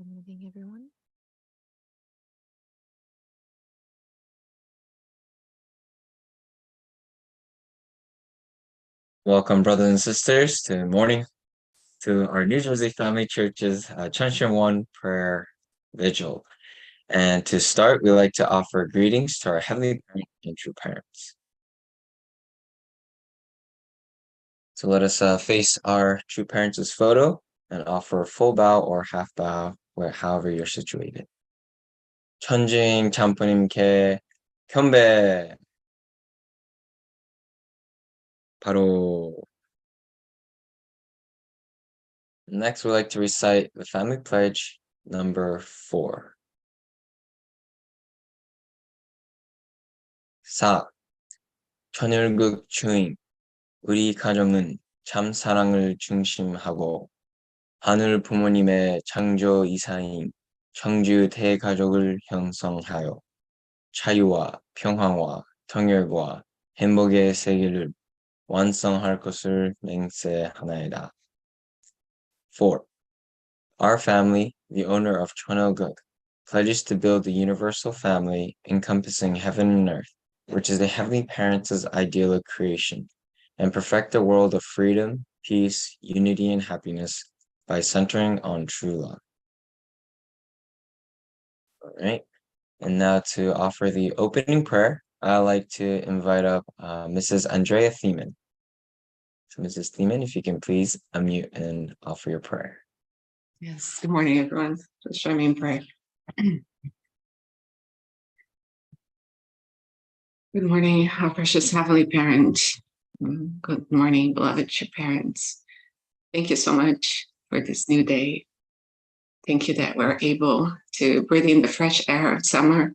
Good evening, everyone. Welcome, brothers and sisters, to morning to our New Jersey Family Church's Cheon One Prayer Vigil. And to start, we like to offer greetings to our Heavenly Parents and true parents. So let us face our true parents' photo and offer a full bow or half bow, however you're situated. 천주인 참부님께 경배. 바로. Next, we'd like to recite the Family Pledge number 4. 4. 천율국 주인, 우리 가정은 참 사랑을 중심하고 하늘 부모님의 창조 이사인 청주 대가족을 형성하여 자유와 평화와 통일과 행복의 세계를 완성할 것을 맹세하나이다. 4. Our family, the owner of Cheon, pledges to build a universal family encompassing heaven and earth, which is the Heavenly Parents' ideal of creation, and perfect a world of freedom, peace, unity, and happiness by centering on true love. All right, and now to offer the opening prayer, I'd like to invite up Mrs. Andrea Thiemann. So Mrs. Thiemann, if you can please unmute and offer your prayer. Yes, good morning, everyone. Just join me in prayer. Good morning, our precious Heavenly Parent. Good morning, beloved true parents. Thank you so much for this new day. Thank you that we're able to breathe in the fresh air of summer,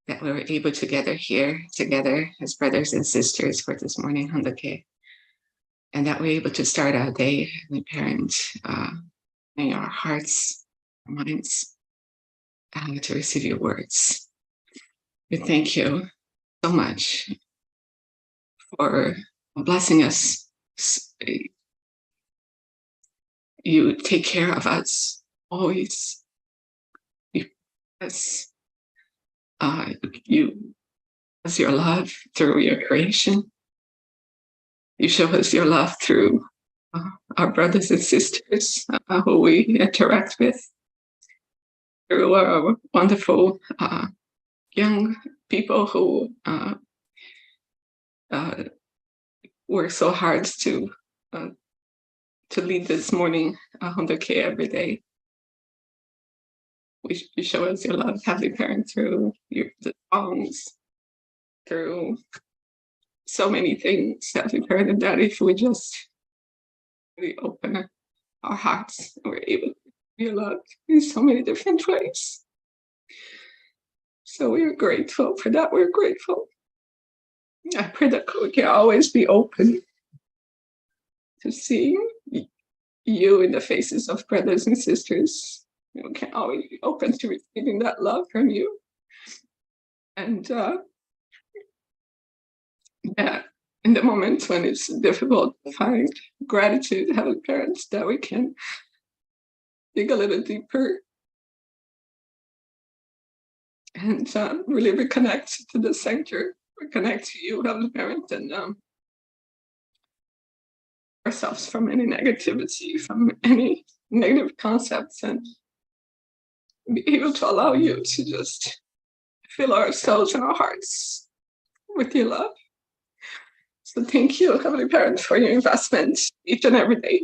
that we were able to gather here together as brothers and sisters for this morning Handoke, and that we're able to start our day, Heavenly Parent, in our hearts, our minds, to receive your words. We thank you so much for blessing us. You take care of us always. You as your love through your creation. You show us your love through our brothers and sisters who we interact with, through our wonderful young people who work so hard to lead this morning Handoke every day. You show us your love, Heavenly Parent, through the songs, through so many things, Heavenly Parent, and that if we just really open our hearts, we're able to be loved in so many different ways. So we are grateful for that. We're grateful. I pray that we can always be open to seeing you in the faces of brothers and sisters. We can always be open to receiving that love from you. And in the moments when it's difficult to find gratitude, Heavenly Parents, that we can dig a little deeper and really reconnect to the center, reconnect to you, Heavenly Parent, and ourselves from any negativity, from any negative concepts, and be able to allow you to just fill ourselves and our hearts with your love. So thank you, Heavenly Parent, for your investment each and every day.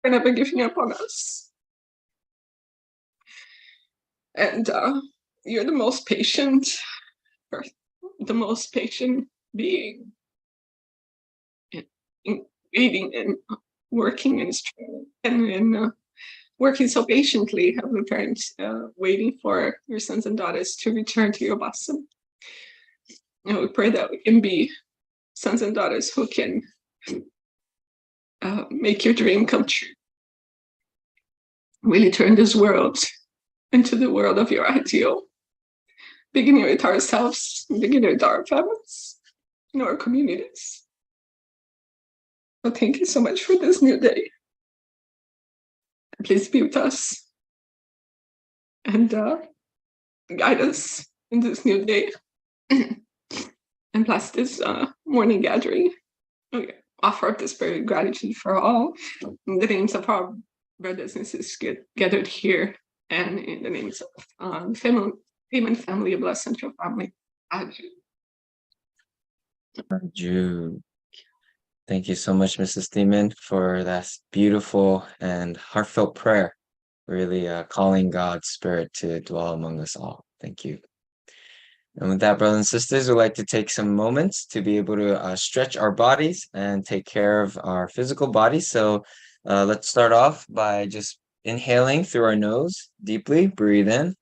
For never giving up on us. And you're the most patient being in waiting and working and striving and working so patiently, Heavenly Parents, waiting for your sons and daughters to return to your bosom. And we pray that we can be sons and daughters who can make your dream come true. Really turn this world into the world of your ideal, beginning with ourselves, beginning with our families, in our communities. So thank you so much for this new day. please be with us and guide us in this new day. And bless this morning gathering. We offer up the spirit of gratitude for all in the names of our brothers and sisters gathered here, and in the names of family, bless central family. Jude. Thank you so much, Mrs. Thiemann, for that beautiful and heartfelt prayer. Really calling God's Spirit to dwell among us all. Thank you. And with that, brothers and sisters, we'd like to take some moments to be able to stretch our bodies and take care of our physical bodies. So let's start off by just inhaling through our nose deeply. Breathe in.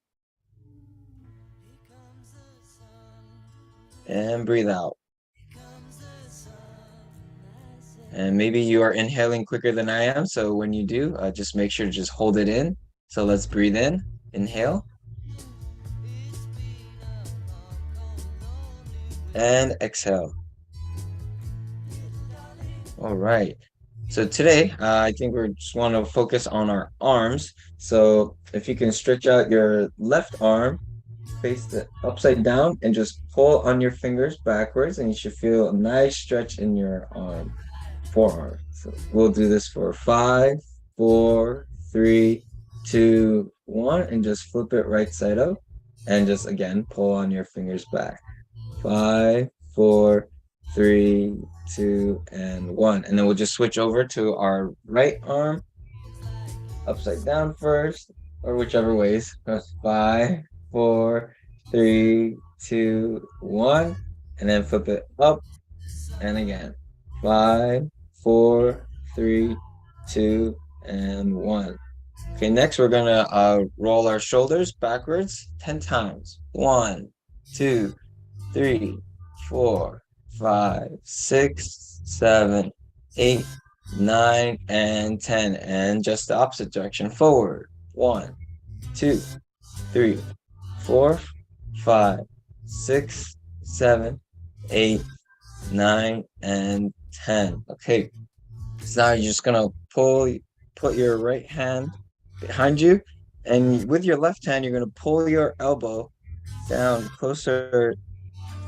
And breathe out. And maybe you are inhaling quicker than I am. So when you do, just make sure to just hold it in. So let's breathe in. Inhale. And exhale. All right. So today, I think we just want to focus on our arms. So if you can stretch out your left arm, face it upside down, and just pull on your fingers backwards, and you should feel a nice stretch in your arm, forearm. So we'll do this for 5, 4, 3, 2, 1, and just flip it right side up, and just again pull on your fingers back. 5, 4, 3, 2, and 1. And then we'll just switch over to our right arm, upside down first, or whichever ways. 5, 4, 3, 2, 1, and then flip it up, and again. 5, 4, 3, 2, and 1. Okay, next we're gonna roll our shoulders backwards 10 times. 1, 2, 3, 4, 5, 6, 7, 8, 9, and 10. And just the opposite direction, forward. 1, 2, 3, 4, 5, 6, 7, 8, 9, and 10. Okay, so now you're just gonna put your right hand behind you, and with your left hand, you're gonna pull your elbow down closer,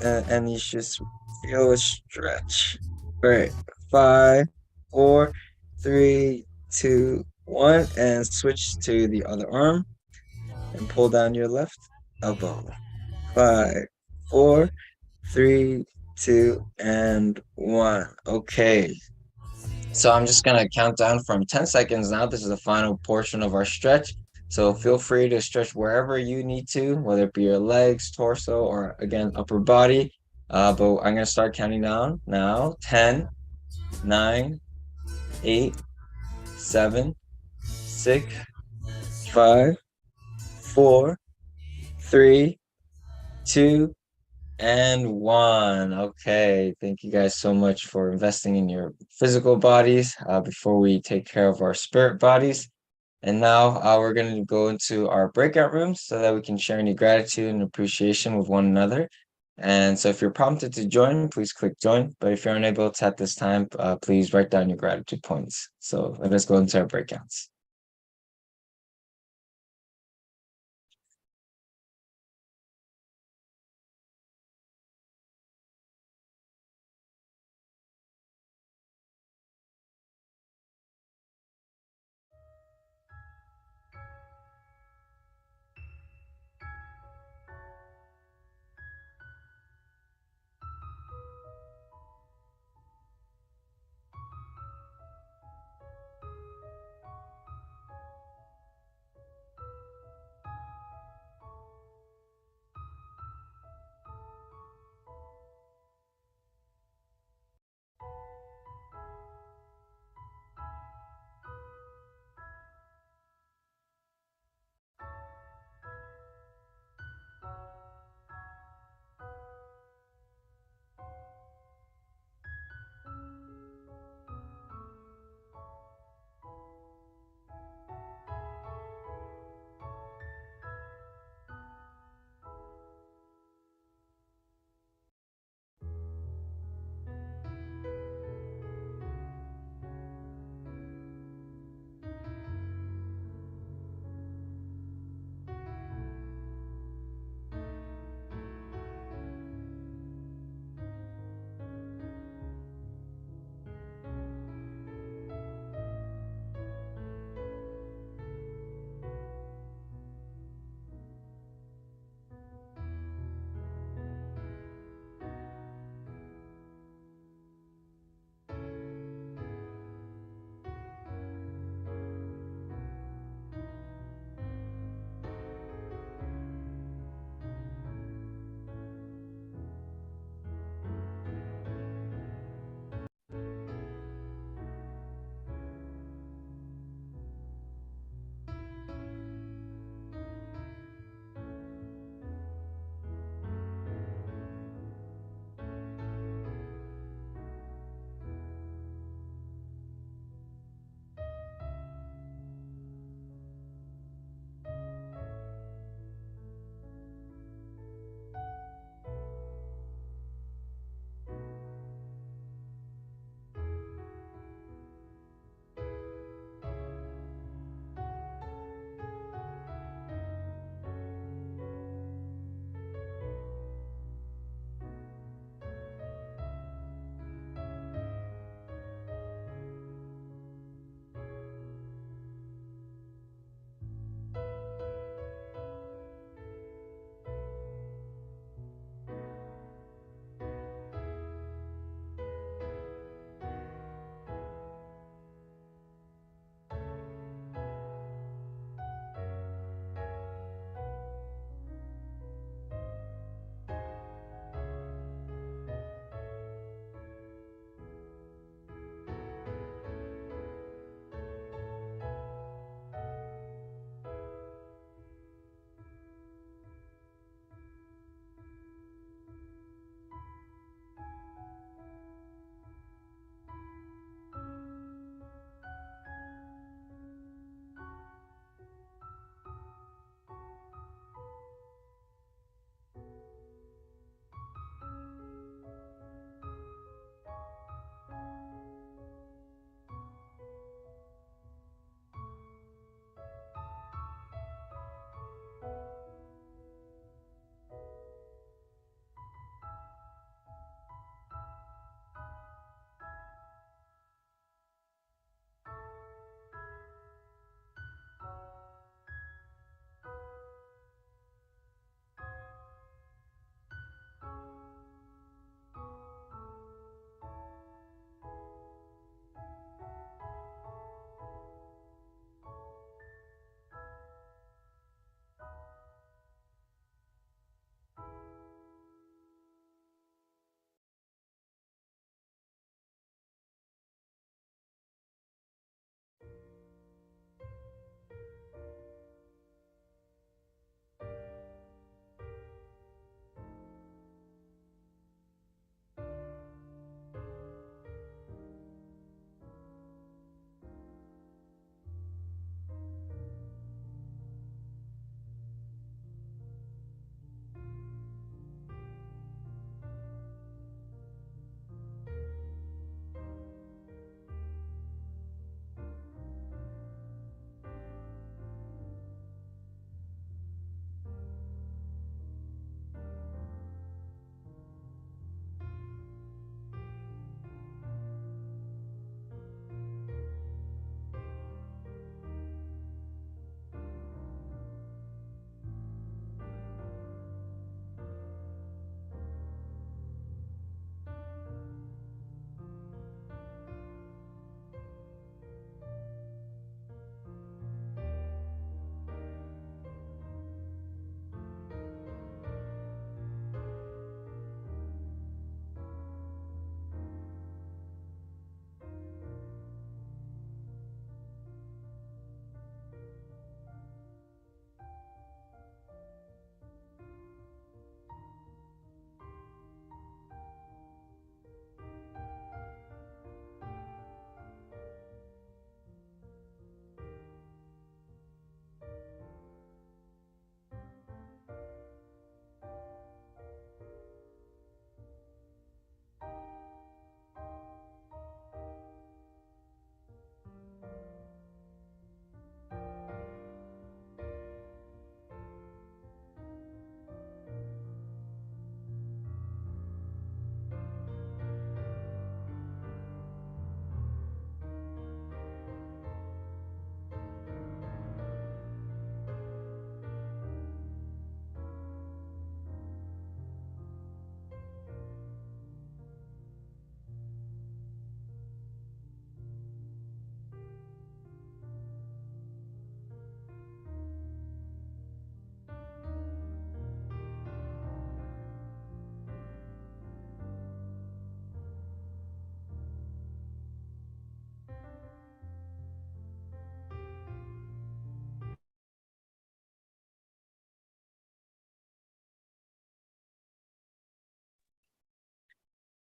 and you just feel a stretch. All right, 5, 4, 3, 2, 1, and switch to the other arm and pull down your left elbow. 5, 4, 3, 2, and 1. Okay. So I'm just gonna count down from 10 seconds now. This is the final portion of our stretch. So feel free to stretch wherever you need to, whether it be your legs, torso, or again, upper body. But I'm gonna start counting down now. 10, 9, 8, 7, 6, 5, 4, 3, 2, and 1. Okay, thank you guys so much for investing in your physical bodies before we take care of our spirit bodies. And now we're going to go into our breakout rooms so that we can share any gratitude and appreciation with one another. And so if you're prompted to join, please click join. But if you're unable to at this time, please write down your gratitude points. So let us go into our breakouts.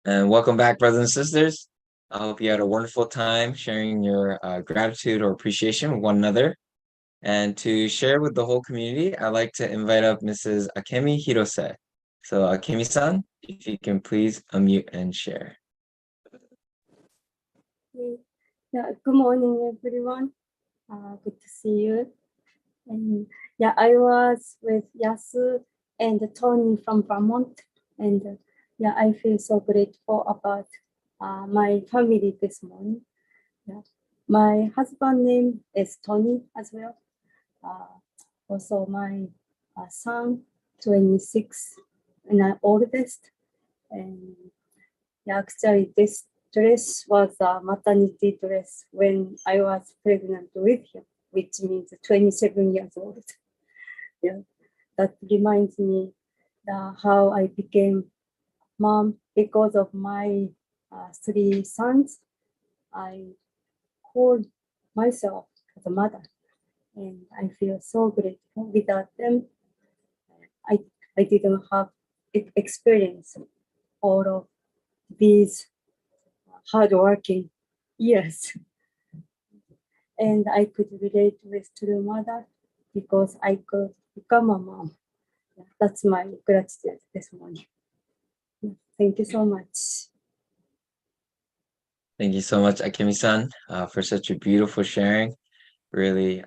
And welcome back, brothers and sisters. I hope you had a wonderful time sharing your gratitude or appreciation with one another. And to share with the whole community, I'd like to invite up Mrs. Akemi Hirose. So Akemi-san, if you can please unmute and share. Yeah, good morning, everyone. Good to see you. And yeah, I was with Yasu and Tony from Vermont, and yeah, I feel so grateful about my family this morning. Yeah. My husband name is Tony as well. Also, my son, 26, and I'm oldest. And yeah, actually, this dress was a maternity dress when I was pregnant with him, which means 27 years old. Yeah, that reminds me how I became mom because of my 3 sons. I called myself as a mother, and I feel so grateful. Without them, I didn't have experience all of these hardworking years. And I could relate with true mother because I could become a mom. That's my gratitude this morning. Thank you so much. Thank you so much, Akemi-san, for such a beautiful sharing. Really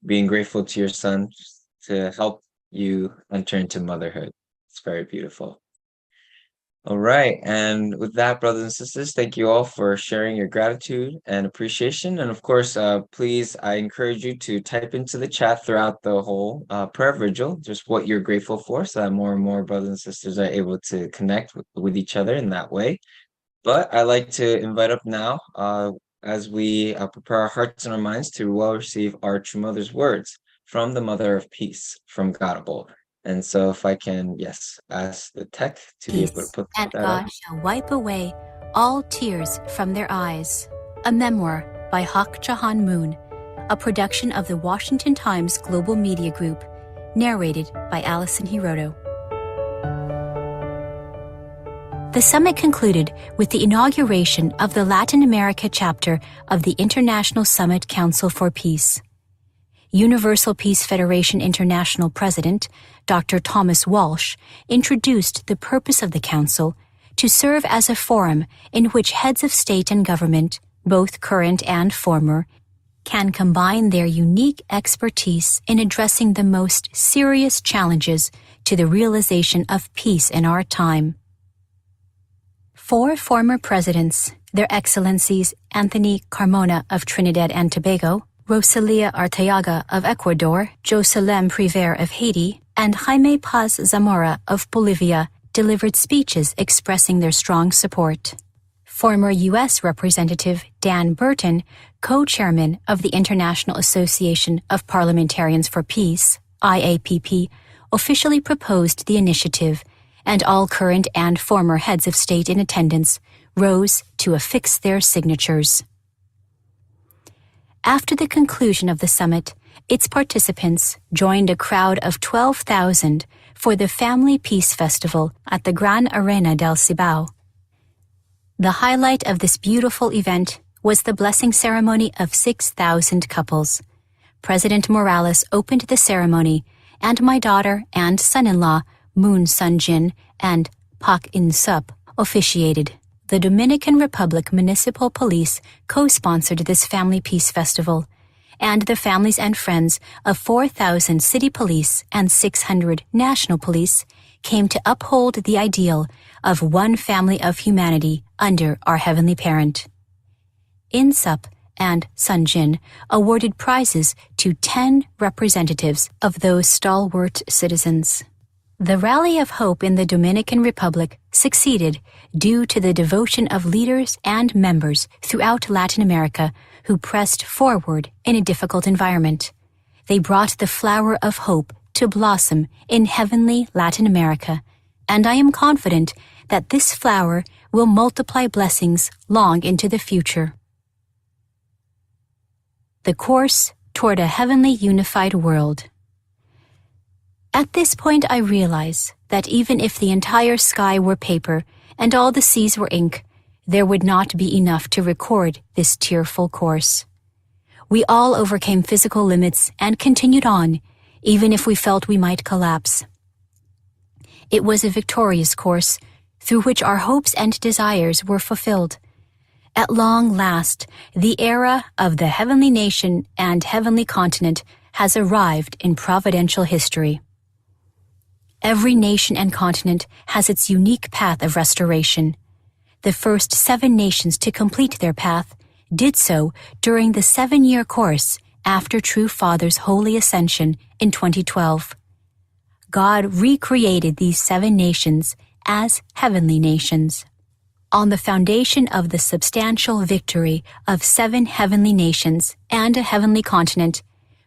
being grateful to your son to help you enter into motherhood. It's very beautiful. All right. And with that, brothers and sisters, thank you all for sharing your gratitude and appreciation. And of course, please, I encourage you to type into the chat throughout the whole prayer vigil, just what you're grateful for, so that more and more brothers and sisters are able to connect with each other in that way. But I'd like to invite up now, as we prepare our hearts and our minds to well receive our true mother's words from the Mother of Peace, from God above. And so if I can, yes, ask the tech to be able to put And that God up. shall wipe away all tears from their eyes. A memoir by Hak Jahan Moon, a production of the Washington Times Global Media Group, narrated by Alison Hiroto. The summit concluded with the inauguration of the Latin America chapter of the International Summit Council for Peace. Universal Peace Federation International President, Dr. Thomas Walsh, introduced the purpose of the Council to serve as a forum in which heads of state and government, both current and former, can combine their unique expertise in addressing the most serious challenges to the realization of peace in our time. 4 former presidents, Their Excellencies Anthony Carmona of Trinidad and Tobago, Rosalia Arteaga of Ecuador, Jocelyn Prévert of Haiti, and Jaime Paz Zamora of Bolivia, delivered speeches expressing their strong support. Former U.S. Representative Dan Burton, co-chairman of the International Association of Parliamentarians for Peace, IAPP, officially proposed the initiative, and all current and former heads of state in attendance rose to affix their signatures. After the conclusion of the summit, its participants joined a crowd of 12,000 for the Family Peace Festival at the Gran Arena del Cibao. The highlight of this beautiful event was the blessing ceremony of 6,000 couples. President Morales opened the ceremony, and my daughter and son-in-law, Moon Sun-jin and Pak In-sup, officiated. The Dominican Republic Municipal Police co-sponsored this Family Peace Festival, and the families and friends of 4,000 city police and 600 national police came to uphold the ideal of one family of humanity under our Heavenly Parent. In-sup and Sun-jin awarded prizes to 10 representatives of those stalwart citizens. The Rally of Hope in the Dominican Republic succeeded due to the devotion of leaders and members throughout Latin America who pressed forward in a difficult environment. They brought the flower of hope to blossom in heavenly Latin America, and I am confident that this flower will multiply blessings long into the future. The course toward a heavenly unified world. At this point, I realize that even if the entire sky were paper and all the seas were ink, there would not be enough to record this tearful course. We all overcame physical limits and continued on, even if we felt we might collapse. It was a victorious course, through which our hopes and desires were fulfilled. At long last, the era of the heavenly nation and heavenly continent has arrived in providential history. Every nation and continent has its unique path of restoration. The first 7 nations to complete their path did so during the 7-year course after True Father's Holy Ascension in 2012. God recreated these 7 nations as heavenly nations. On the foundation of the substantial victory of 7 heavenly nations and a heavenly continent,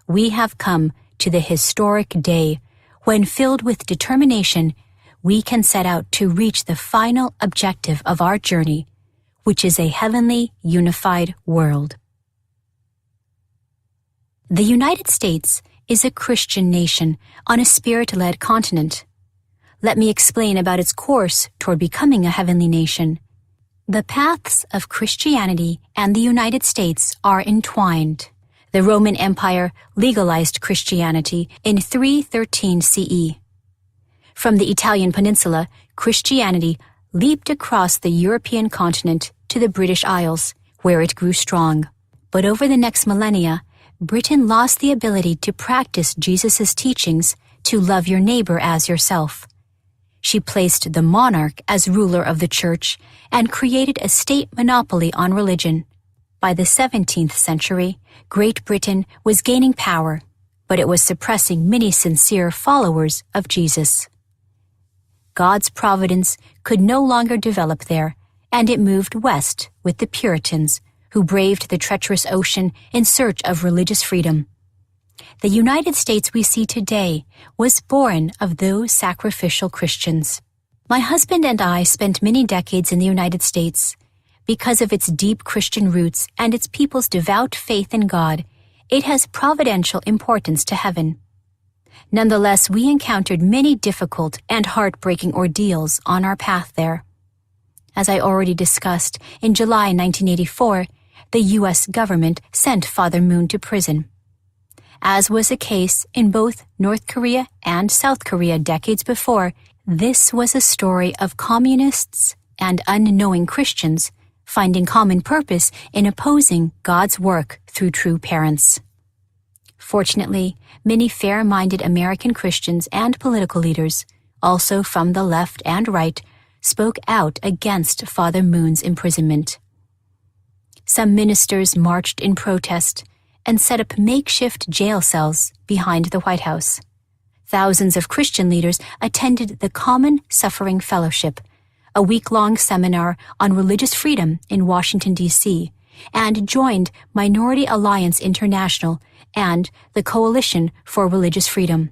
we have come to the historic day when, filled with determination, we can set out to reach the final objective of our journey, which is a heavenly unified world. The United States is a Christian nation on a spirit-led continent. Let me explain about its course toward becoming a heavenly nation. The paths of Christianity and the United States are entwined. The Roman Empire legalized Christianity in 313 CE. From the Italian peninsula, Christianity leaped across the European continent to the British Isles, where it grew strong. But over the next millennia, Britain lost the ability to practice Jesus' teachings to love your neighbor as yourself. She placed the monarch as ruler of the church and created a state monopoly on religion. By the 17th century, Great Britain was gaining power, but it was suppressing many sincere followers of Jesus. God's providence could no longer develop there, and it moved west with the Puritans, who braved the treacherous ocean in search of religious freedom. The United States we see today was born of those sacrificial Christians. My husband and I spent many decades in the United States. Because of its deep Christian roots and its people's devout faith in God, it has providential importance to heaven. Nonetheless, we encountered many difficult and heartbreaking ordeals on our path there. As I already discussed, in July 1984, the U.S. government sent Father Moon to prison. As was the case in both North Korea and South Korea decades before, this was a story of communists and unknowing Christians finding common purpose in opposing God's work through true parents. Fortunately, many fair-minded American Christians and political leaders, also from the left and right, spoke out against Father Moon's imprisonment. Some ministers marched in protest and set up makeshift jail cells behind the White House. Thousands of Christian leaders attended the Common Suffering Fellowship, a week-long seminar on religious freedom in Washington, D.C., and joined Minority Alliance International and the Coalition for Religious Freedom.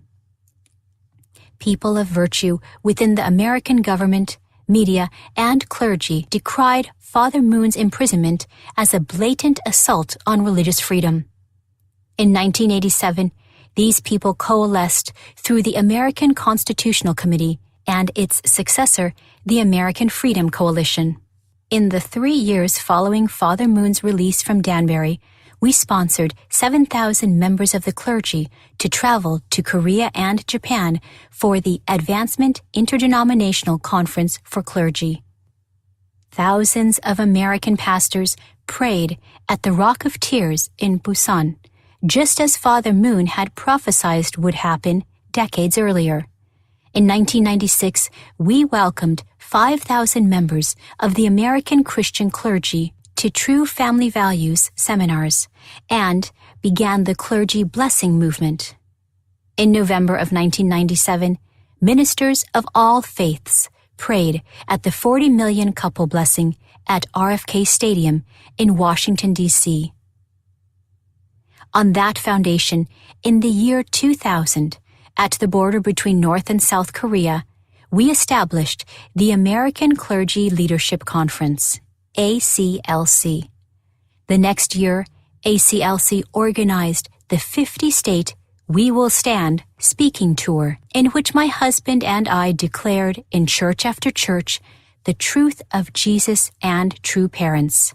People of virtue within the American government, media, and clergy decried Father Moon's imprisonment as a blatant assault on religious freedom. In 1987, these people coalesced through the American Constitutional Committee and its successor, the American Freedom Coalition. In the 3 years following Father Moon's release from Danbury, we sponsored 7,000 members of the clergy to travel to Korea and Japan for the Advancement Interdenominational Conference for Clergy. Thousands of American pastors prayed at the Rock of Tears in Busan, just as Father Moon had prophesied would happen decades earlier. In 1996, we welcomed 5,000 members of the American Christian clergy to True Family Values seminars and began the Clergy Blessing Movement. In November of 1997, ministers of all faiths prayed at the 40 million couple blessing at RFK Stadium in Washington, D.C. On that foundation, in the year 2000, at the border between North and South Korea, we established the American Clergy Leadership Conference, ACLC. The next year, ACLC organized the 50-state We Will Stand speaking tour, in which my husband and I declared in church after church the truth of Jesus and true parents.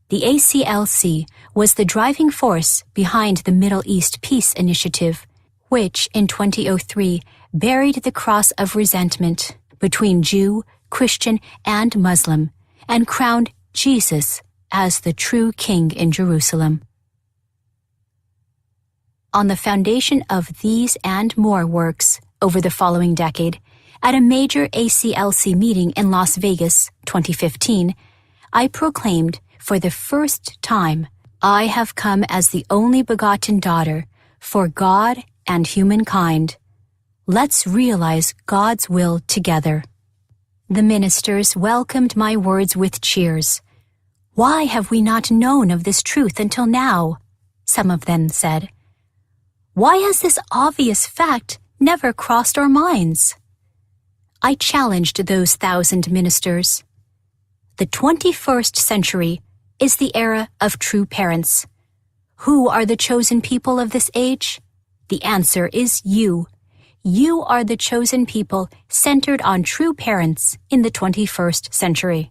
The ACLC was the driving force behind the Middle East Peace Initiative, which in 2003 buried the cross of resentment between Jew, Christian, and Muslim and crowned Jesus as the true king in Jerusalem. On the foundation of these and more works over the following decade, at a major ACLC meeting in Las Vegas, 2015, I proclaimed for the first time, I have come as the only begotten daughter for God and humankind. Let's realize God's will together. The ministers welcomed my words with cheers. Why have we not known of this truth until now? Some of them said. Why has this obvious fact never crossed our minds? I challenged those 1,000 ministers. The 21st century is the era of true parents. Who are the chosen people of this age? The answer is you. You are the chosen people centered on true parents in the 21st century.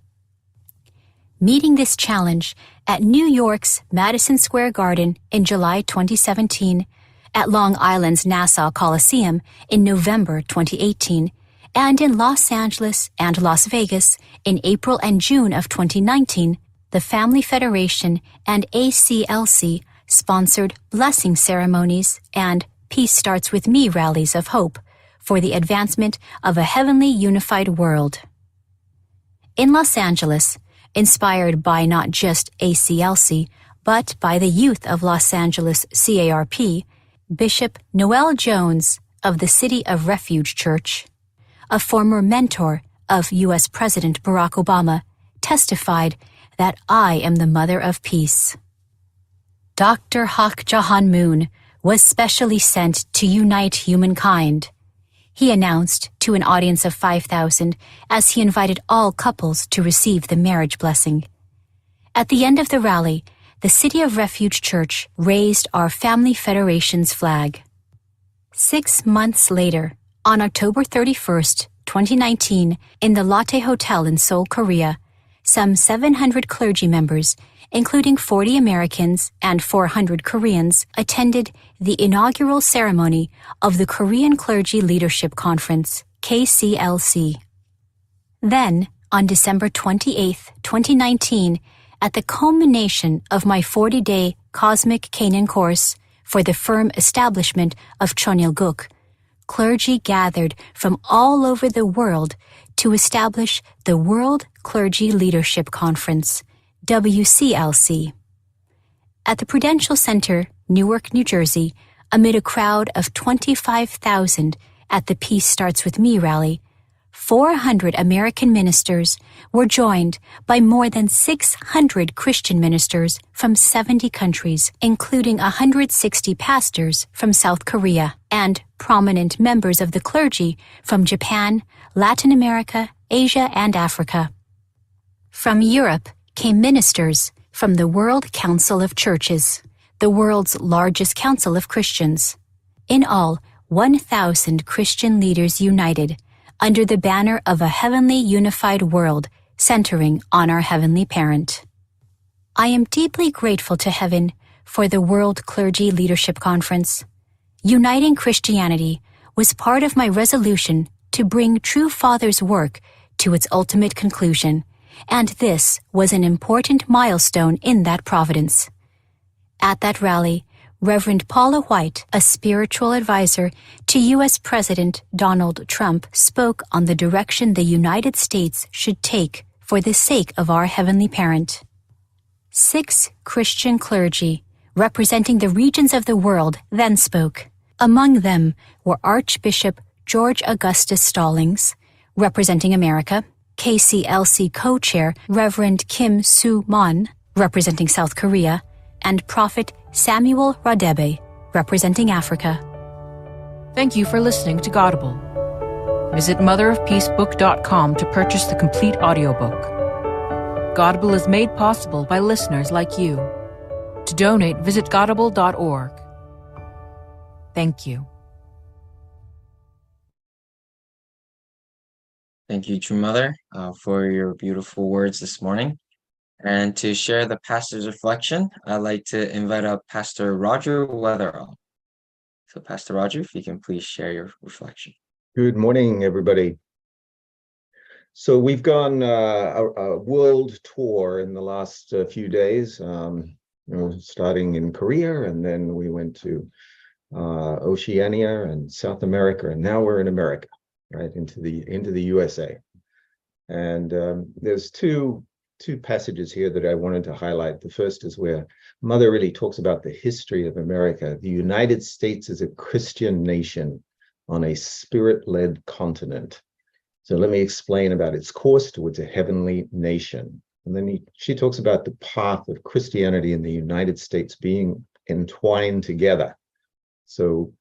Meeting this challenge at New York's Madison Square Garden in July 2017, at Long Island's Nassau Coliseum in November 2018, and in Los Angeles and Las Vegas in April and June of 2019, the Family Federation and ACLC sponsored blessing ceremonies and Peace Starts With Me rallies of hope for the advancement of a heavenly unified world. In Los Angeles, inspired by not just ACLC, but by the youth of Los Angeles CARP, Bishop Noel Jones of the City of Refuge Church, a former mentor of U.S. President Barack Obama, testified that I am the mother of peace. Dr. Hak Jahan Moon was specially sent to unite humankind. He announced to an audience of 5,000 as he invited all couples to receive the marriage blessing. At the end of the rally, the City of Refuge Church raised our Family Federation's flag. 6 months later, on October 31st, 2019, in the Lotte Hotel in Seoul, Korea, some 700 clergy members, including 40 Americans and 400 Koreans, attended the inaugural ceremony of the Korean Clergy Leadership Conference, KCLC. Then, on December 28, 2019, at the culmination of my 40-day Cosmic Canaan course for the firm establishment of Cheon, clergy gathered from all over the world to establish the World Clergy Leadership Conference, WCLC. At the Prudential Center, Newark, New Jersey, amid a crowd of 25,000 at the Peace Starts With Me rally, 400 American ministers were joined by more than 600 Christian ministers from 70 countries, including 160 pastors from South Korea and prominent members of the clergy from Japan, Latin America, Asia, and Africa. From Europe came ministers from the World Council of Churches, the world's largest council of Christians. In all, 1,000 Christian leaders united under the banner of a heavenly unified world centering on our Heavenly Parent. I am deeply grateful to Heaven for the World Clergy Leadership Conference. Uniting Christianity was part of my resolution to bring True Father's work to its ultimate conclusion, and this was an important milestone in that providence. At that rally, Reverend Paula White, a spiritual advisor to U.S. President Donald Trump, spoke on the direction the United States should take for the sake of our Heavenly Parent. 6 Christian clergy, representing the regions of the world, then spoke. Among them were Archbishop George Augustus Stallings, representing America, KCLC co-chair Reverend Kim Soo-mon, representing South Korea, and Prophet Samuel Radebe, representing Africa. Thank you for listening to Godable. Visit motherofpeacebook.com to purchase the complete audiobook. Godable is made possible by listeners like you. To donate, visit godable.org. Thank you. Thank you, True Mother, for your beautiful words this morning. And to share the pastor's reflection, I'd like to invite up Pastor Roger Weatherall. So Pastor Roger, if you can please share your reflection. Good morning, everybody. So we've gone a world tour in the last few days, starting in Korea, and then we went to Oceania and South America, and now we're in America, right, into the USA. And there's two passages here that I wanted to highlight. The first is where Mother really talks about the history of America. The United States is a Christian nation on a spirit-led continent. So let me explain about its course towards a heavenly nation. And then she talks about the path of Christianity in the United States being entwined together. So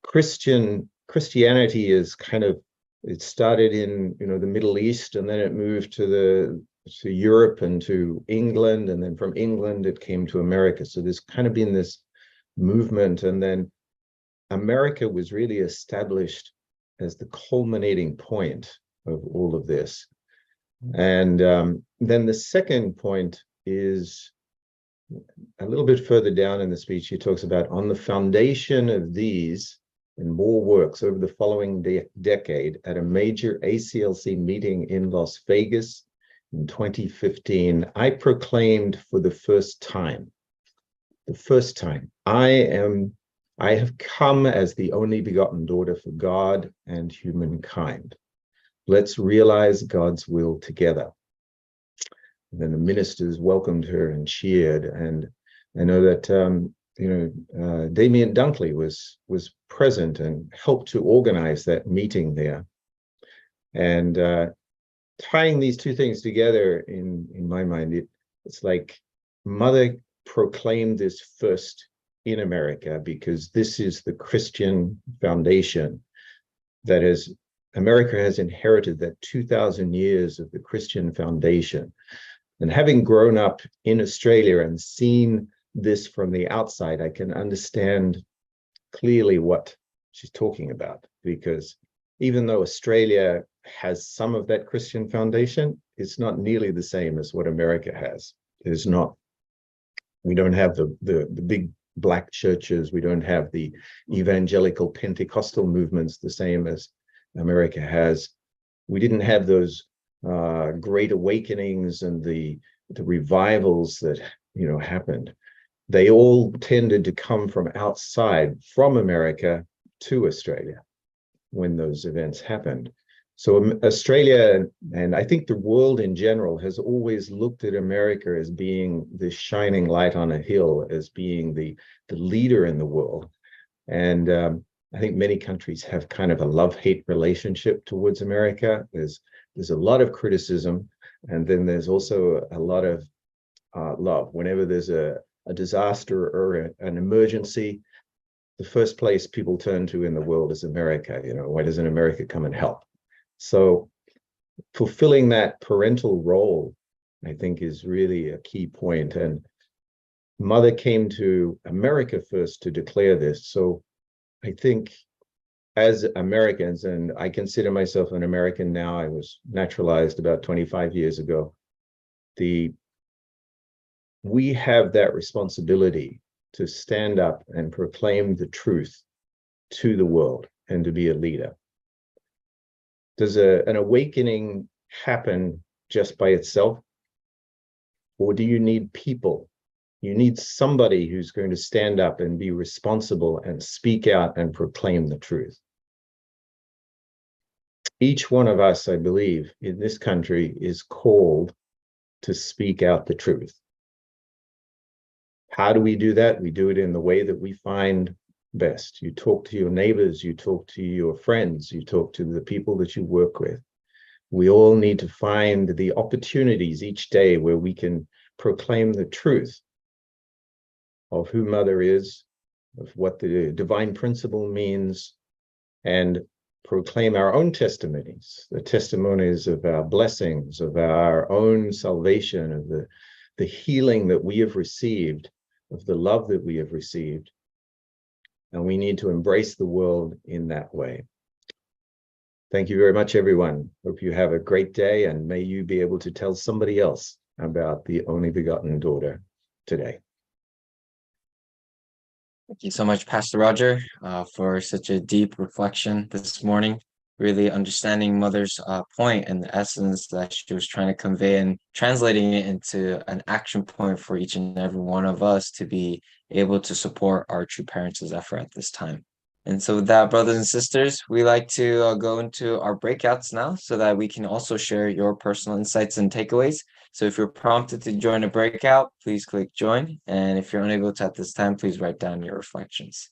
Christianity is kind of, it started in the Middle East, and then it moved to Europe and to England, and then from England it came to America. So there's kind of been this movement, and then America was really established as the culminating point of all of this. And then the second point is a little bit further down in the speech. He talks about, on the foundation of these and more works over the following decade, at a major ACLC meeting in Las Vegas in 2015, I proclaimed for the first time, I have come as the only begotten daughter for God and humankind. Let's realize God's will together. And then the ministers welcomed her and cheered. And I know that Damien Dunkley was present and helped to organize that meeting there. And tying these two things together in my mind, it's like Mother proclaimed this first in America, because this is the Christian foundation that America has inherited, that 2,000 years of the Christian foundation. And having grown up in Australia and seen this from the outside, I can understand clearly what she's talking about, because even though Australia has some of that Christian foundation, it's not nearly the same as what America has. We don't have the big Black churches. We don't have the evangelical Pentecostal movements the same as America has. We didn't have those great awakenings and the revivals that happened. They all tended to come from outside, from America to Australia when those events happened. So Australia, and I think the world in general, has always looked at America as being the shining light on a hill, as being the leader in the world. And I think many countries have kind of a love-hate relationship towards America. There's a lot of criticism, and then there's also a lot of love. Whenever there's a disaster or an emergency, the first place people turn to in the world is America. Why doesn't America come and help? So fulfilling that parental role, I think, is really a key point. And Mother came to America first to declare this. So I think as Americans, and I consider myself an American now, I was naturalized about 25 years ago, we have that responsibility to stand up and proclaim the truth to the world and to be a leader. Does an awakening happen just by itself? Or do you need people? You need somebody who's going to stand up and be responsible and speak out and proclaim the truth. Each one of us, I believe, in this country is called to speak out the truth. How do we do that? We do it in the way that we find best. You talk to your neighbors, you talk to your friends, you talk to the people that you work with. We all need to find the opportunities each day where we can proclaim the truth of who Mother is, of what the divine principle means, and proclaim our own testimonies, the testimonies of our blessings, of our own salvation, of the healing that we have received, of the love that we have received. And we need to embrace the world in that way. Thank you very much, everyone. Hope you have a great day, and may you be able to tell somebody else about the only begotten daughter today. Thank you so much, Pastor Roger, for such a deep reflection this morning, really understanding Mother's point and the essence that she was trying to convey and translating it into an action point for each and every one of us to be able to support our true parents' effort at this time. And so with that, brothers and sisters, we like to go into our breakouts now so that we can also share your personal insights and takeaways. So if you're prompted to join a breakout, please click join. And if you're unable to at this time, please write down your reflections.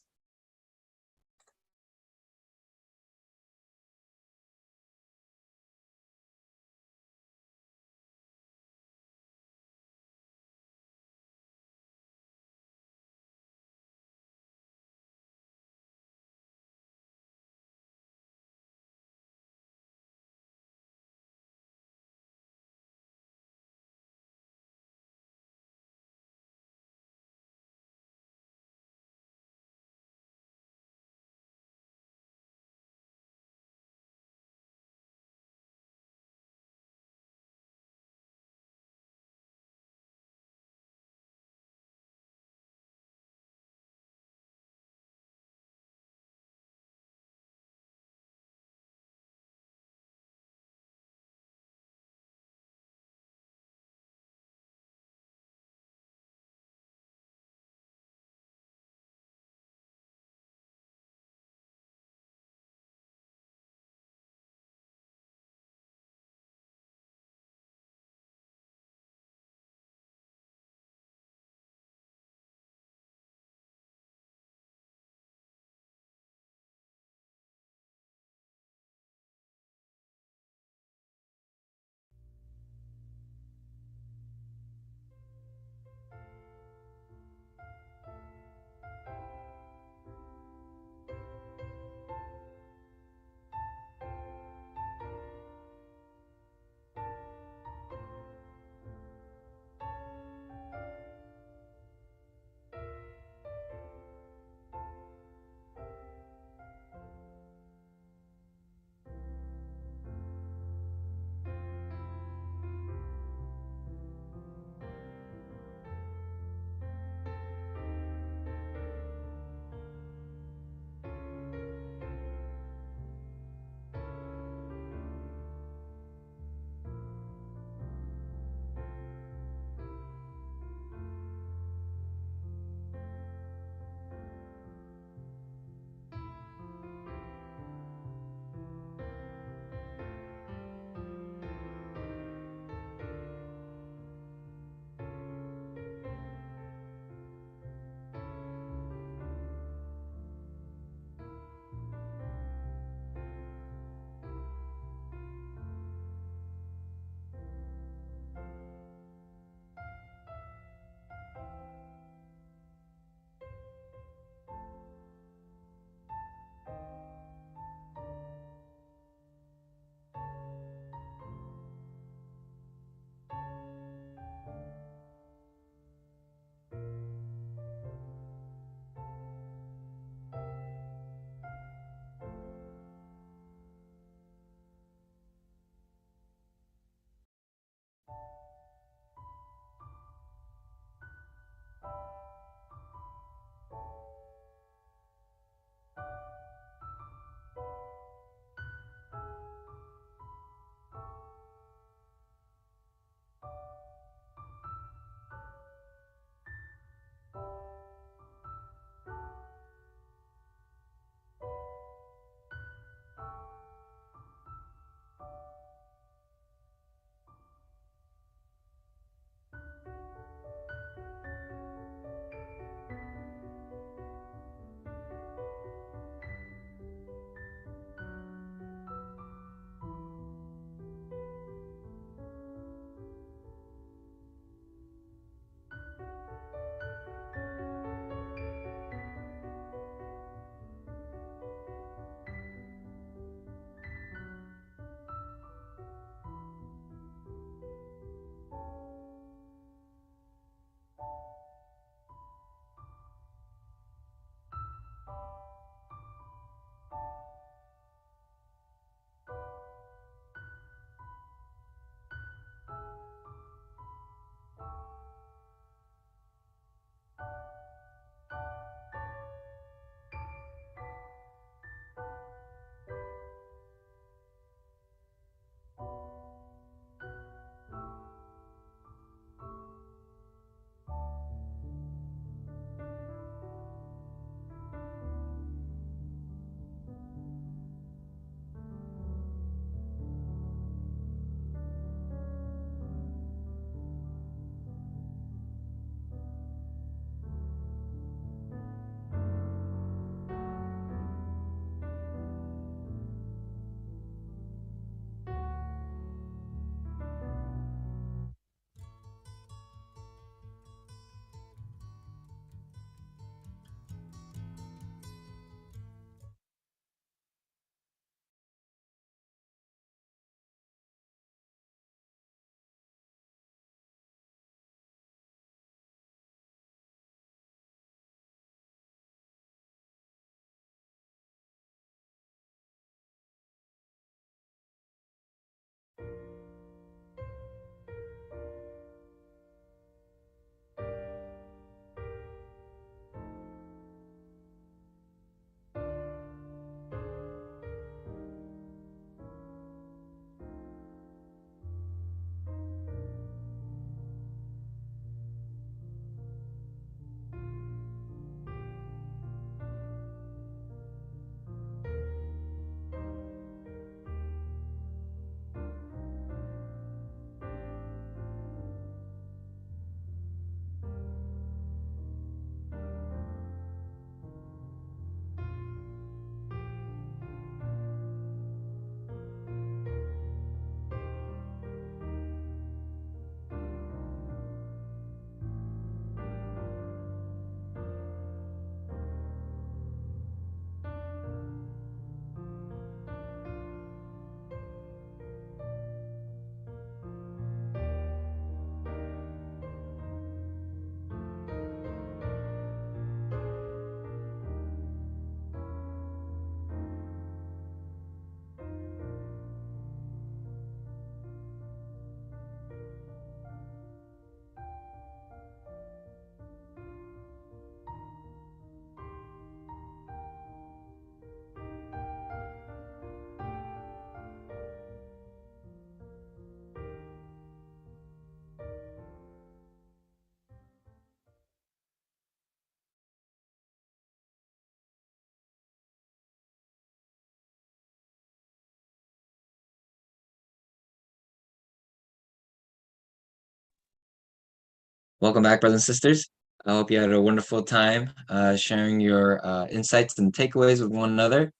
Welcome back, brothers and sisters. I hope you had a wonderful time sharing your insights and takeaways with one another.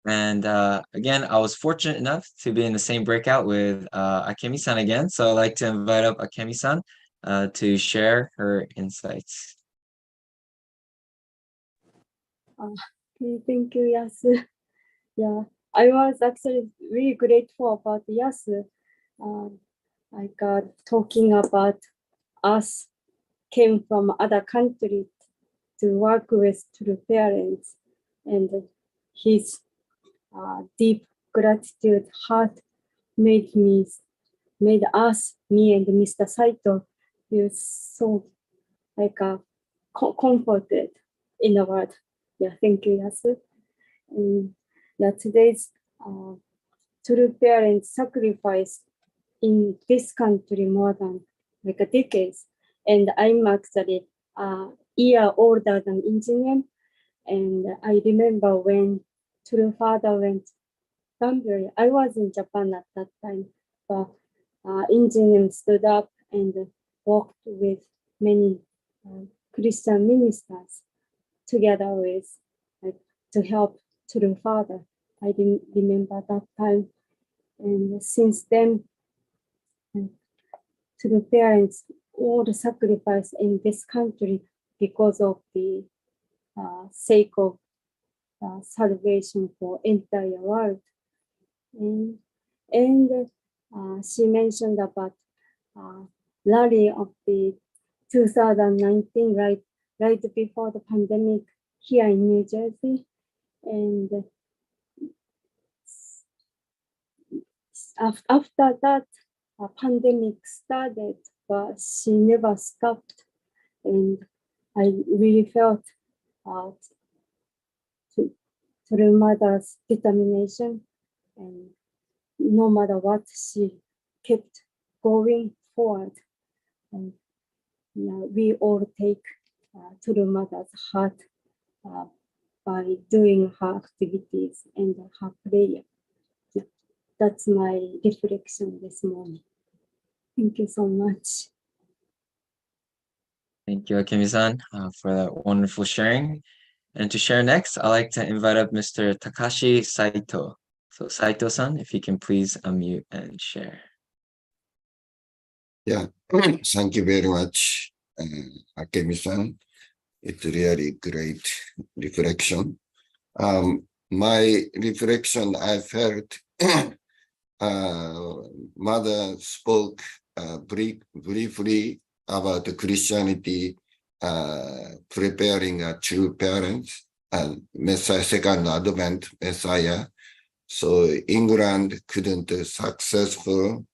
And again, I was fortunate enough to be in the same breakout with Akemi-san again. So I'd like to invite up Akemi-san to share her insights. Okay, thank you, Yasu. Yeah, I was actually really grateful about Yasu. Talking about us came from other country to work with true parents, and his deep gratitude heart made us, me and Mr. Saito, feel so comforted in the world. Yeah, thank you, Yasu. And yeah, today's true parents sacrifice in this country more than decades. And I'm actually a year older than engineer. And I remember when true father went Danbury, I was in Japan at that time, but engineer stood up and walked with many Christian ministers together with to help true father. I didn't remember that time. And since then, to the parents, all the sacrifice in this country because of the sake of salvation for entire world. And she mentioned about rally of the 2019, right before the pandemic here in New Jersey. And after that, a pandemic started, but she never stopped. And I really felt through mother's determination, and no matter what, she kept going forward. And yeah, we all take to the mother's heart by doing her activities and her prayer. Yeah, that's my reflection this morning. Thank you so much. Thank you, Akemi-san, for that wonderful sharing. And to share next, I'd like to invite up Mr. Takashi Saito. So Saito-san, if you can please unmute and share. Yeah, thank you very much, Akemi-san. It's really great reflection. My reflection, I felt mother spoke briefly about the Christianity preparing a true parents and Messiah, second Advent Messiah. So England couldn't successful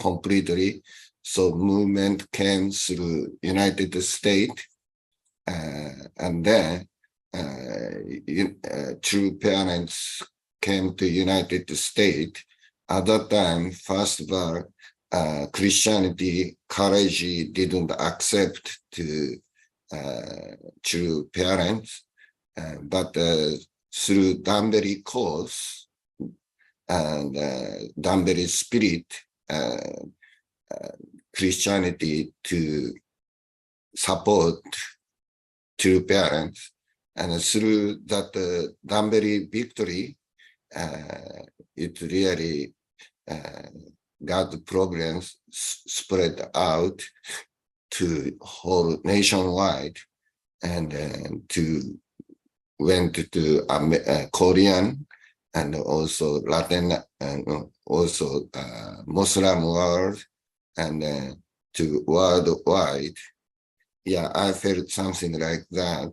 completely. So movement came through United States, and then true parents came to United States. At that time, first of all, Christianity college didn't accept to true parents, but through Danbury course and Danbury spirit, Christianity to support true parents, and through that Danbury victory, it really got the programs spread out to whole nationwide, and to went to Korean and also Latin and also Muslim world, and to worldwide. Yeah, I felt something like that.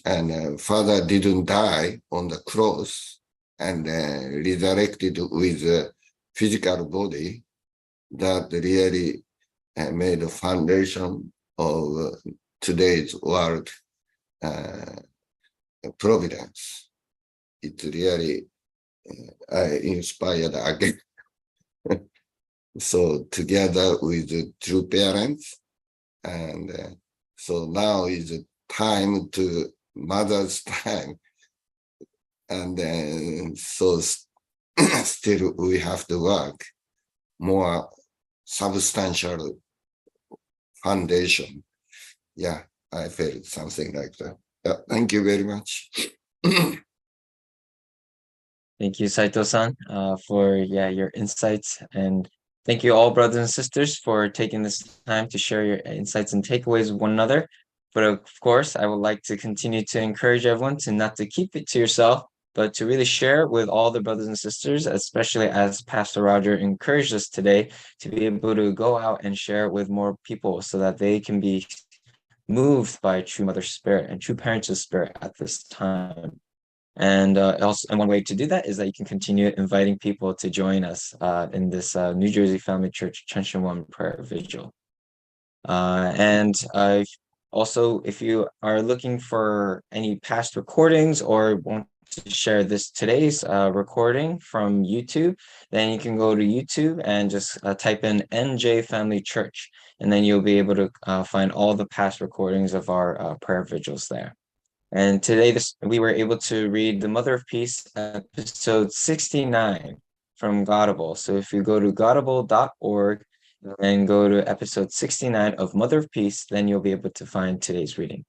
And Father didn't die on the cross and resurrected with a physical body. That really made a foundation of today's world providence. It really inspired again. So together with the true parents, and so now is the time to mother's time, and so still we have to work more substantial foundation. Yeah, I felt something like that. Yeah, thank you very much. Thank you, Saito-san, for your insights, and thank you all, brothers and sisters, for taking this time to share your insights and takeaways with one another. But of course, I would like to continue to encourage everyone to not to keep it to yourself, but to really share it with all the brothers and sisters, especially as Pastor Roger encouraged us today to be able to go out and share it with more people so that they can be moved by true mother spirit and true parents of spirit at this time. And one way to do that is that you can continue inviting people to join us in this New Jersey Family Church Cheon prayer vigil. And also, if you are looking for any past recordings or want to share today's recording from YouTube, then you can go to YouTube and just type in NJ Family Church, and then you'll be able to find all the past recordings of our prayer vigils there. And today we were able to read the Mother of Peace, episode 69 from Godable. So if you go to godable.org and go to episode 69 of Mother of Peace, then you'll be able to find today's reading.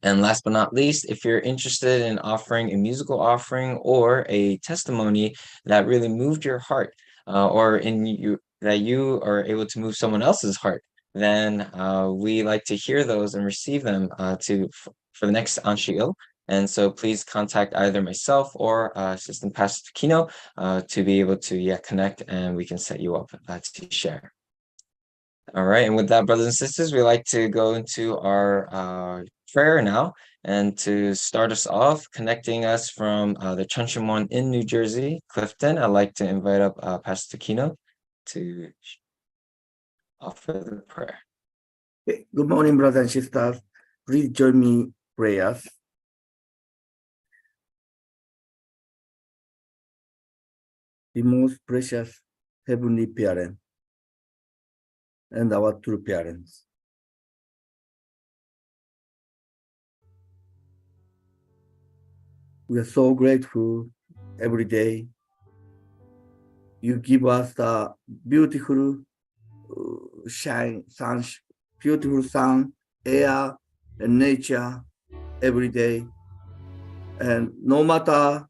And last but not least, if you're interested in offering a musical offering or a testimony that really moved your heart, or that you are able to move someone else's heart, then we like to hear those and receive them for the next Anshil. And so please contact either myself or Assistant Pastor Kino to be able to connect, and we can set you up to share. All right, and with that, brothers and sisters, we like to go into our prayer now. And to start us off, connecting us from the Cheon in New Jersey, Clifton, I'd like to invite up Pastor Kino to offer the prayer. Good morning, brothers and sisters. Please join me prayers. The most precious heavenly parent and our true parents. We are so grateful every day. You give us the beautiful beautiful sun, air, and nature every day. And no matter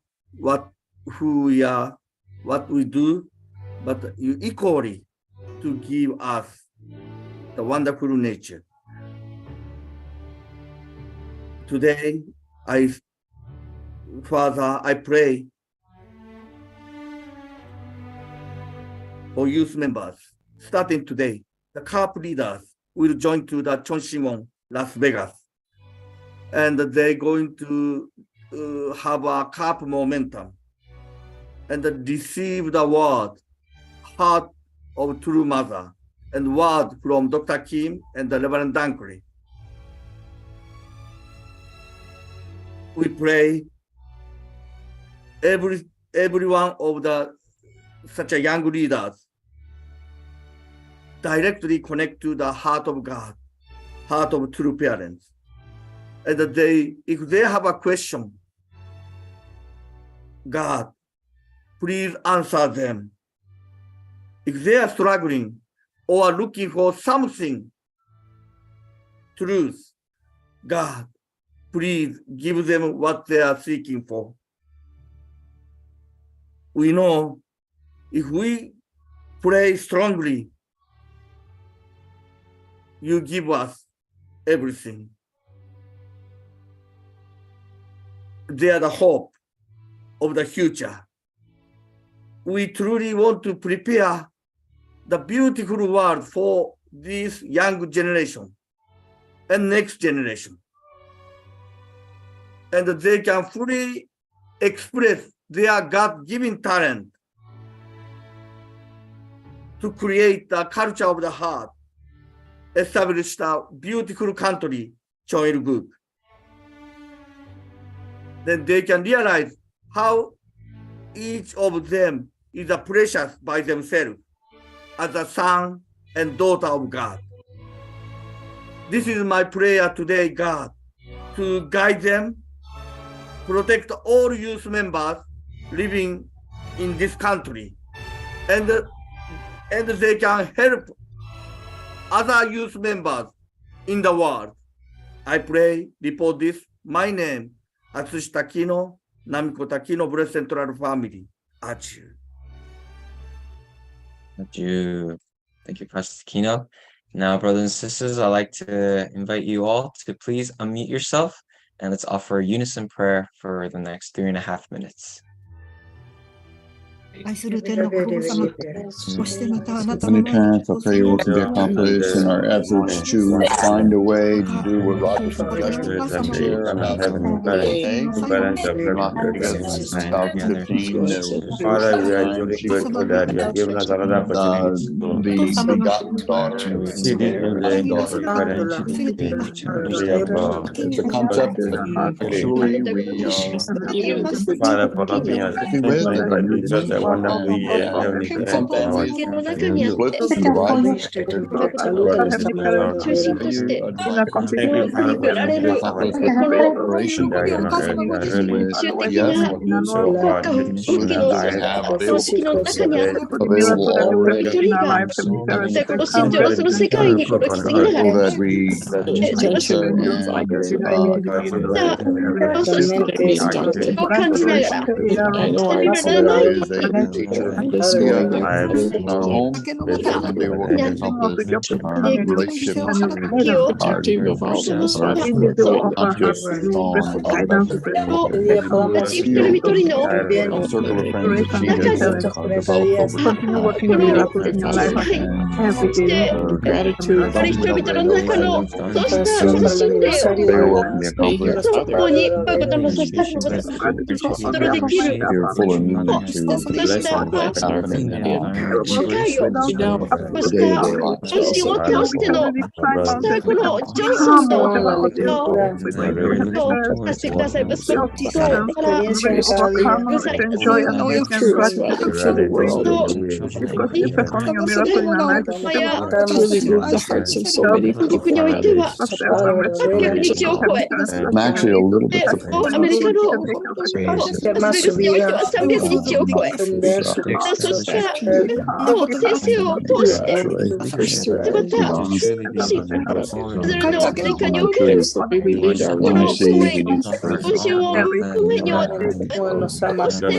who we are, what we do, but you equally to give us the wonderful nature. Today, Father, I pray for youth members. Starting today, the CARP leaders will join to the Cheon, Las Vegas. And they're going to have a CARP momentum and receive the word, heart of true mother, and word from Dr. Kim and the Reverend Dunkley. We pray every one of such a young leaders directly connect to the heart of God, heart of true parents. And if they have a question, God, please answer them. If they are struggling or looking for something, truth, God, please give them what they are seeking for. We know if we pray strongly, you give us everything. They are the hope of the future. We truly want to prepare the beautiful world for this young generation and next generation. And they can fully express their God-given talent to create the culture of the heart, establish the beautiful country, Cheon. Then they can realize how each of them is a precious by themselves as a son and daughter of God. This is my prayer today, God, to guide them, protect all youth members living in this country, and they can help other youth members in the world. I pray, report this, my name, Atsushi Takino, Namiko Takino, Blessed Central Family. Adieu. Adieu. Thank you, Pastor Kino. Now, brothers and sisters, I'd like to invite you all to please unmute yourself and let's offer a unison prayer for the next 3.5 minutes. 愛する天のお父様、そしてまたあなた Many の前に parents, I pray your will be accomplished in our efforts to find a way to do what Roger suggested. Share about some day, about 15 Father, we are truly grateful that you have given us another opportunity to the begotten daughter. see this new day of your parents. It's a concept that actually we Father, for loving us, it's just a wonderful year, Heavenly some Father. families flips in the Bible. Thank you, Father, for your Preparation that you're not really with yes, what we so hard to solutions in our that lives. have available already. So that we enter our home, we will accomplish our relationship, our circle of friends that she has developed over Gratitude. they will be accomplished. You're full of meaning to happening now. Day-to-day I'm actually a little bit surprised.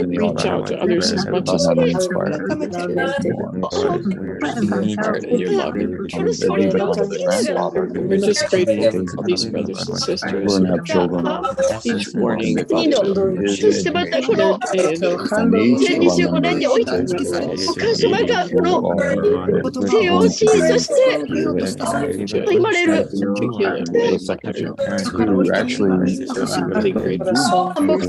Reach out to others as much as possible. Your love and your truth. We're just grateful for these brothers and sisters. We're gonna have children. Each morning up to His education. And each of our members who actually simply grateful. Above all,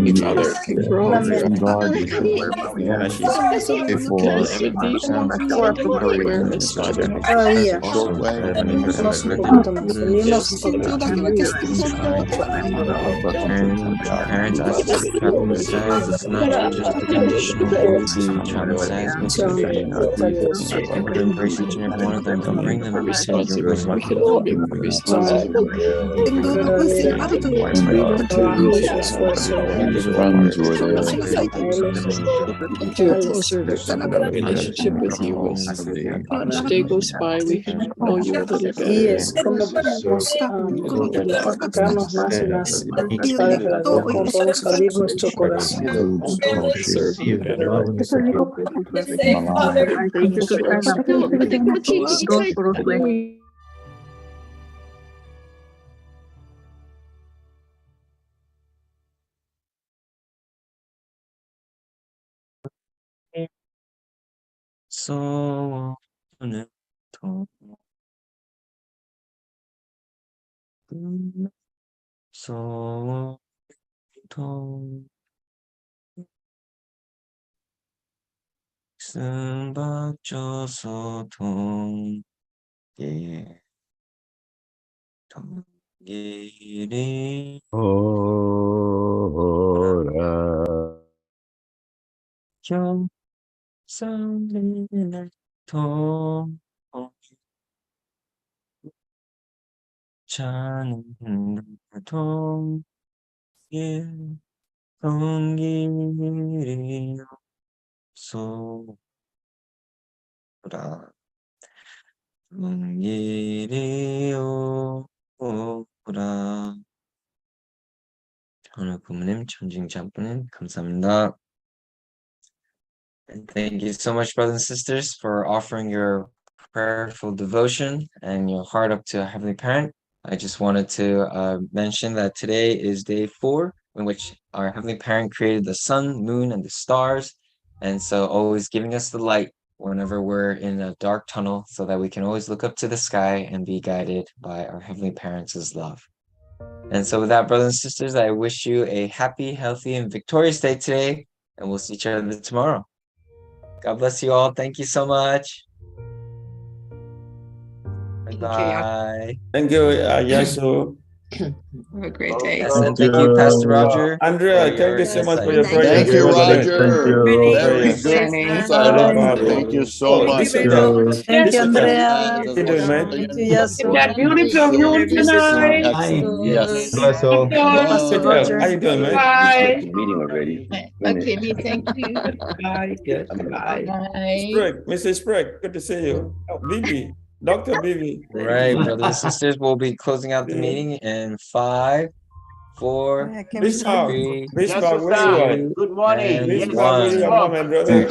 each other can grow. Awareness by their Parents ask us to travel with size. It's not just a conditional the travel size, but to embrace each and every one of them, to bring them back to your we can all be more responsive. friends were there. To a closer relationship with you. Each day goes by, we can know you a little better. Yes, como podemos enfocarnos más en las para que podamos abrir nuestro corazón. Serve you better. So 받쳐서 동길이 오라 경상리는 통 차는 동길 동길이 소라 동길이 오라. 오늘 부모님 천징자분님 감사합니다. And thank you so much, brothers and sisters, for offering your prayerful devotion and your heart up to a Heavenly Parent. I just wanted to mention that today is day 4, in which our Heavenly Parent created the sun, moon, and the stars. And so always giving us the light whenever we're in a dark tunnel, so that we can always look up to the sky and be guided by our Heavenly Parents' love. And so with that, brothers and sisters, I wish you a happy, healthy, and victorious day today, and we'll see each other tomorrow. God bless you all. Thank you so much. Bye. Thank you, Yasu. Have a great day. Yes, and thank you, Pastor Roger. Andrea, thank you so much for your Thank prayer. Thank you, Roger. Very Thank good you. insight. Thank you so much. Thank you, Andrea. How you doing, man? Thank you, Yasu. Beautiful view tonight. Yes. Bless all. Pastor Roger. How you doing, man? Bye. Meeting already. Okay, me, thank you. Bye. Yes, bye. Sprague, Mrs. Sprague, good to see you. Oh, Bibi, Dr. Bibi. Right, brothers and sisters, we'll be closing out the meeting in 5, 4, Bismarck, 3, Bismarck, where you are? Good morning. and Bismarck, where you are, my brother?